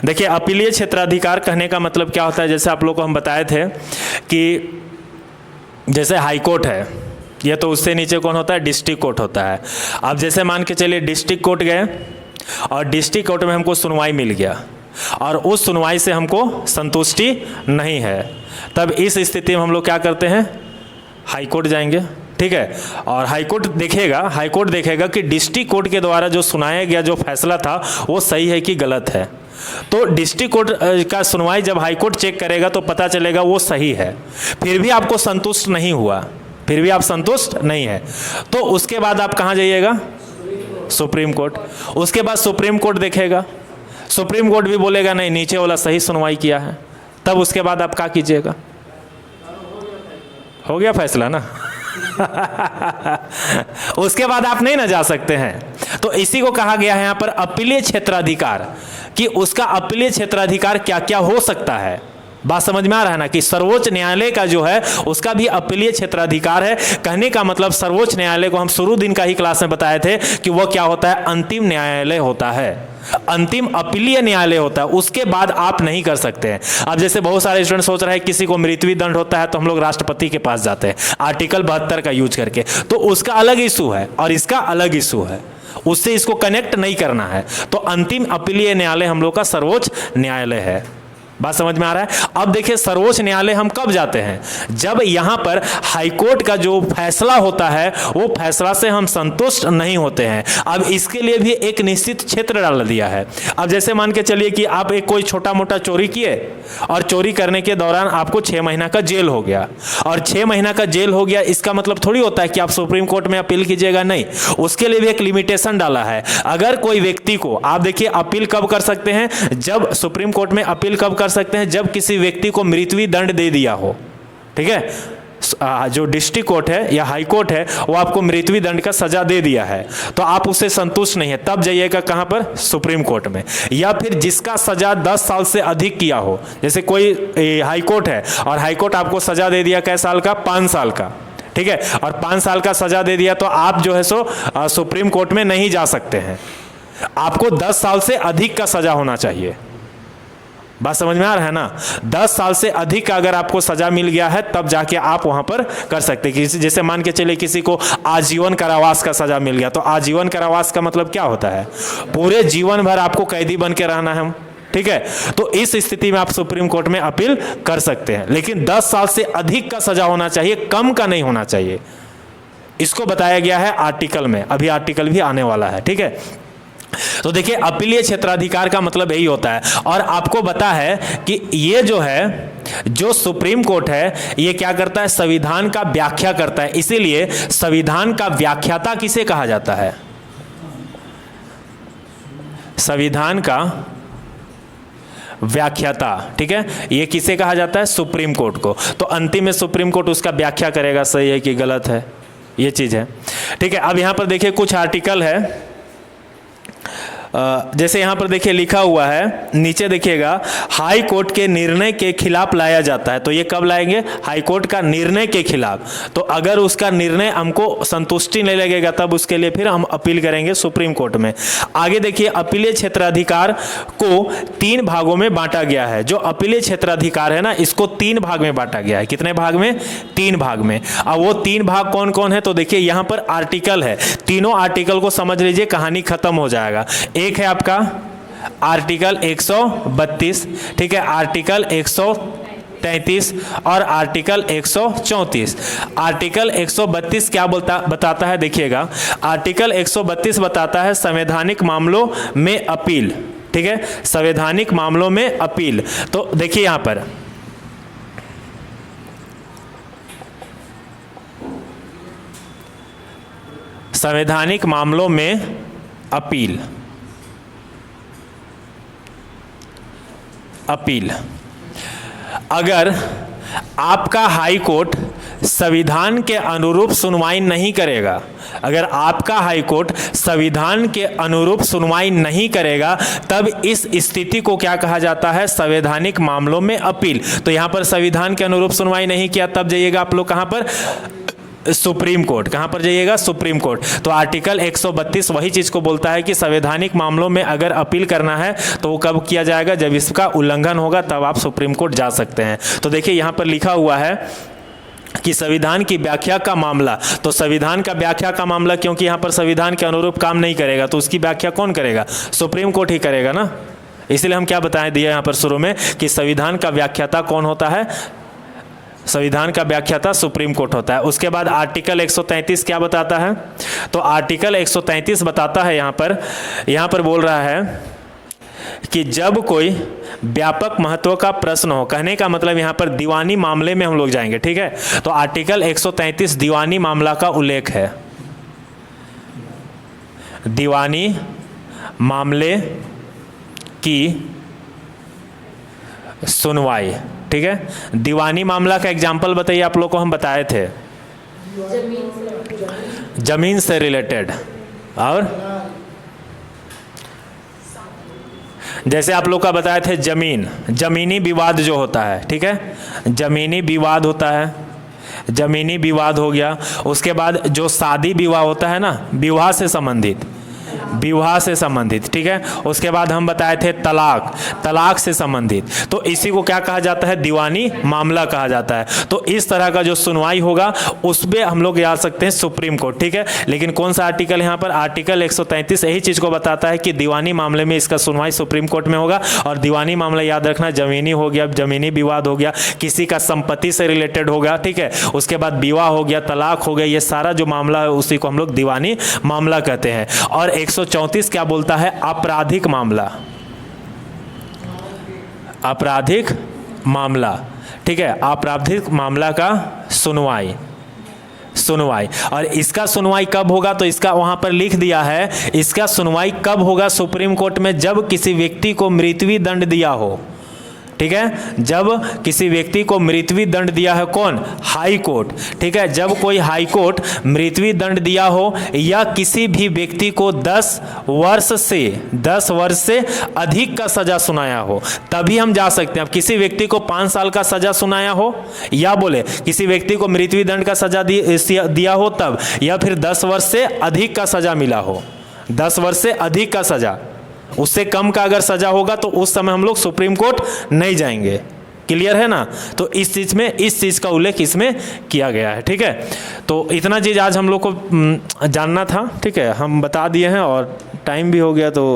देखिए अपीलीय क्षेत्राधिकार कहने का मतलब क्या होता है, जैसे आप लोग को हम बताए थे कि जैसे हाई कोर्ट है, ये तो उससे नीचे कौन होता है, डिस्ट्रिक्ट कोर्ट होता है। अब जैसे मान के चलिए डिस्ट्रिक्ट कोर्ट गए और डिस्ट्रिक्ट कोर्ट में हमको सुनवाई मिल गया और उस सुनवाई से हमको संतुष्टि नहीं है, तब इस स्थिति में हम लोग क्या करते हैं, हाई कोर्ट जाएंगे। ठीक है, और हाई कोर्ट देखेगा कि डिस्ट्रिक्ट कोर्ट के द्वारा जो सुनाया गया जो फैसला था वो सही है कि गलत है। तो डिस्ट्रिक्ट कोर्ट का सुनवाई जब हाई कोर्ट चेक करेगा तो पता चलेगा वो सही है, फिर भी आपको संतुष्ट नहीं हुआ, फिर भी आप संतुष्ट नहीं है, तो उसके बाद आप कहाँ जाइएगा, सुप्रीम कोर्ट। उसके बाद सुप्रीम कोर्ट देखेगा, सुप्रीम कोर्ट भी बोलेगा नहीं नीचे वाला सही सुनवाई किया है, तब उसके बाद आप क्या कीजिएगा, हो गया फैसला ना। उसके बाद आप नहीं ना जा सकते हैं। तो इसी को कहा गया है यहाँ पर अपीलीय क्षेत्राधिकार, कि उसका अपीलीय क्षेत्राधिकार क्या क्या हो सकता है। बात समझ में आ रहा है ना, कि सर्वोच्च न्यायालय का जो है उसका भी अपीलीय क्षेत्राधिकार है। कहने का मतलब सर्वोच्च न्यायालय को हम शुरू दिन का ही क्लास में बताए थे कि वह क्या होता है, अंतिम न्यायालय होता है, अंतिम अपीलीय न्यायालय होता है, उसके बाद आप नहीं कर सकते हैं। अब जैसे बहुत सारे स्टूडेंट सोच रहे हैं किसी को मृत्यु दंड होता है तो हम लोग राष्ट्रपति के पास जाते हैं आर्टिकल 72 का यूज करके, तो उसका अलग इशू है और इसका अलग इशू है, उससे इसको कनेक्ट नहीं करना है। तो अंतिम अपीलीय न्यायालय हम लोग का सर्वोच्च न्यायालय है। बात समझ में आ रहा है। अब देखिए सर्वोच्च न्यायालय हम कब जाते हैं, जब यहां पर हाईकोर्ट का जो फैसला होता है वो फैसला से हम संतुष्ट नहीं होते हैं। अब इसके लिए भी एक निश्चित क्षेत्र डाल दिया है। अब जैसे मान के चलिए कि आप एक कोई छोटा मोटा चोरी किए और चोरी करने के दौरान आपको 6 महीना का जेल हो गया, और 6 महीना का जेल हो गया इसका मतलब थोड़ी होता है कि आप सुप्रीम कोर्ट में अपील कीजिएगा, नहीं, उसके लिए भी एक लिमिटेशन डाला है। अगर कोई व्यक्ति को, आप देखिए अपील कब कर सकते हैं, जब सुप्रीम कोर्ट में अपील कब कर सकते हैं, जब किसी व्यक्ति को मृत्यु दंड दे दिया हो। ठीक है, जो डिस्ट्रिक्ट कोर्ट है या हाई कोर्ट है वो आपको मृत्यु दंड का सजा दे दिया है, तो आप उससे संतुष्ट नहीं है, तब जाइएगा कहां पर, सुप्रीम कोर्ट में। या फिर जिसका सजा 10 साल से अधिक किया हो, जैसे कोई हाई कोर्ट है और हाई कोर्ट आपको सजा दे दिया कै साल का, 5 साल का। ठीक है, और 5 साल का सजा दे दिया तो आप जो है सो सुप्रीम कोर्ट में नहीं जा सकते हैं, आपको 10 साल से अधिक का सजा होना चाहिए। बात समझ में आ रहा है ना, 10 साल से अधिक का अगर आपको सजा मिल गया है तब जाके आप वहां पर कर सकते हैं। जैसे मान के चलिए किसी को आजीवन कारावास का सजा मिल गया, तो आजीवन कारावास का मतलब क्या होता है, पूरे जीवन भर आपको कैदी बन के रहना है। ठीक है, तो इस स्थिति में आप सुप्रीम कोर्ट में अपील कर सकते हैं, लेकिन 10 साल से अधिक का सजा होना चाहिए, कम का नहीं होना चाहिए। इसको बताया गया है आर्टिकल में, अभी आर्टिकल भी आने वाला है। ठीक है, तो देखिए अपीलीय क्षेत्राधिकार का मतलब यही होता है। और आपको पता है कि ये जो है, जो सुप्रीम कोर्ट है, ये क्या करता है, संविधान का व्याख्या करता है। इसीलिए संविधान का व्याख्याता किसे कहा जाता है, संविधान का व्याख्याता। ठीक है, ये किसे कहा जाता है, सुप्रीम कोर्ट को। तो अंतिम में सुप्रीम कोर्ट उसका व्याख्या करेगा, सही है कि गलत है, ये चीज है। ठीक है, अब यहां पर देखिए कुछ आर्टिकल है, जैसे यहां पर देखिए लिखा हुआ है, नीचे देखिएगा, हाई कोर्ट के निर्णय के खिलाफ लाया जाता है। तो ये कब लाएंगे, हाई कोर्ट का निर्णय के खिलाफ। तो अगर उसका निर्णय हमको संतुष्टि नहीं लगेगा तब उसके लिए फिर हम अपील करेंगे सुप्रीम कोर्ट में। आगे देखिए अपीलीय क्षेत्राधिकार को 3 भागों में बांटा गया है। जो अपीलीय क्षेत्राधिकार है ना, इसको 3 भाग में बांटा गया है। कितने भाग में, 3 भाग में। अब वो 3 भाग कौन कौन है, तो देखिए यहां पर आर्टिकल है, तीनों आर्टिकल को समझ लीजिए, कहानी खत्म हो जाएगा। एक है आपका आर्टिकल 132, ठीक है, आर्टिकल 133 और आर्टिकल 134। आर्टिकल 132 क्या बताता है, देखिएगा, आर्टिकल 132 बताता है संवैधानिक मामलों में अपील। ठीक है, संवैधानिक मामलों में अपील। तो देखिए यहां पर संवैधानिक मामलों में अपील, अपील। अगर आपका हाई कोर्ट संविधान के अनुरूप सुनवाई नहीं करेगा, अगर आपका हाई कोर्ट संविधान के अनुरूप सुनवाई नहीं करेगा, तब इस स्थिति को क्या कहा जाता है, संवैधानिक मामलों में अपील। तो यहां पर संविधान के अनुरूप सुनवाई नहीं किया, तब जाइएगा आप लोग कहां पर, सुप्रीम कोर्ट। कहां पर जाइएगा? Supreme court. तो आर्टिकल 132 वही चीज को बोलता है कि संवैधानिक मामलों में अगर अपील करना है तो वो कब किया जाएगा? जब इसका उल्लंघन होगा तब आप सुप्रीम कोर्ट जा सकते हैं। तो देखिए यहां पर लिखा हुआ है कि संविधान की व्याख्या का मामला, तो संविधान का व्याख्या का मामला, क्योंकि यहां पर संविधान के अनुरूप काम नहीं करेगा तो उसकी व्याख्या कौन करेगा? सुप्रीम कोर्ट ही करेगा ना। इसलिए हम क्या बताएं दिया यहां पर शुरू में कि संविधान का व्याख्याता कौन होता है? संविधान का व्याख्याता सुप्रीम कोर्ट होता है। उसके बाद आर्टिकल 133 क्या बताता है? तो आर्टिकल 133 बताता है यहां पर बोल रहा है कि जब कोई व्यापक महत्व का प्रश्न हो, कहने का मतलब यहां पर दीवानी मामले में हम लोग जाएंगे, ठीक है। तो आर्टिकल 133 दीवानी मामला का उल्लेख है। दीवानी मामले की सुनवाई, ठीक है। दीवानी मामला का एग्जाम्पल बताइए, आप लोग को हम बताए थे। जमीन से रिलेटेड, और जैसे आप लोग का बताए थे जमीनी विवाद जो होता है, ठीक है। जमीनी विवाद होता है, जमीनी विवाद हो गया। उसके बाद जो शादी विवाह होता है ना, विवाह से संबंधित, ठीक है। उसके बाद हम बताए थे तलाक से संबंधित। तो इसी को क्या कहा जाता है? दीवानी मामला कहा जाता है। तो इस तरह का जो सुनवाई होगा उसमें हम लोग जा सकते हैं सुप्रीम कोर्ट, ठीक है। लेकिन कौन सा आर्टिकल यहाँ पर? आर्टिकल 133 यही चीज को बताता है कि दीवानी मामले में इसका सुनवाई सुप्रीम कोर्ट में होगा। और दीवानी मामला याद रखना, जमीनी हो गया, जमीनी विवाद हो गया, किसी का संपत्ति से रिलेटेड होगा, ठीक है। उसके बाद विवाह हो गया, तलाक हो गया, ये सारा जो मामला है उसी को हम लोग दीवानी मामला कहते हैं। और 134 क्या बोलता है? आपराधिक मामला, ठीक है। आपराधिक मामला का सुनवाई। और इसका सुनवाई कब होगा? तो इसका वहां पर लिख दिया है, इसका सुनवाई कब होगा सुप्रीम कोर्ट में? जब किसी व्यक्ति को मृत्यु दंड दिया हो, ठीक है। जब किसी व्यक्ति को मृत्यु दंड दिया है, कौन? हाई कोर्ट, ठीक है। जब कोई हाई कोर्ट मृत्यु दंड दिया हो या किसी भी व्यक्ति को 10 वर्ष से अधिक का सजा सुनाया हो, तभी हम जा सकते हैं। अब किसी व्यक्ति को 5 साल का सजा सुनाया हो, या बोले किसी व्यक्ति को मृत्यु दंड का सजा दिया हो तब, या फिर 10 वर्ष से अधिक का सजा मिला हो, 10 वर्ष से अधिक का सजा, उससे कम का अगर सजा होगा तो उस समय हम लोग सुप्रीम कोर्ट नहीं जाएंगे। क्लियर है ना? तो इस चीज का उल्लेख इसमें किया गया है, ठीक है। तो इतना चीज आज हम लोग को जानना था, ठीक है। हम बता दिए हैं और टाइम भी हो गया तो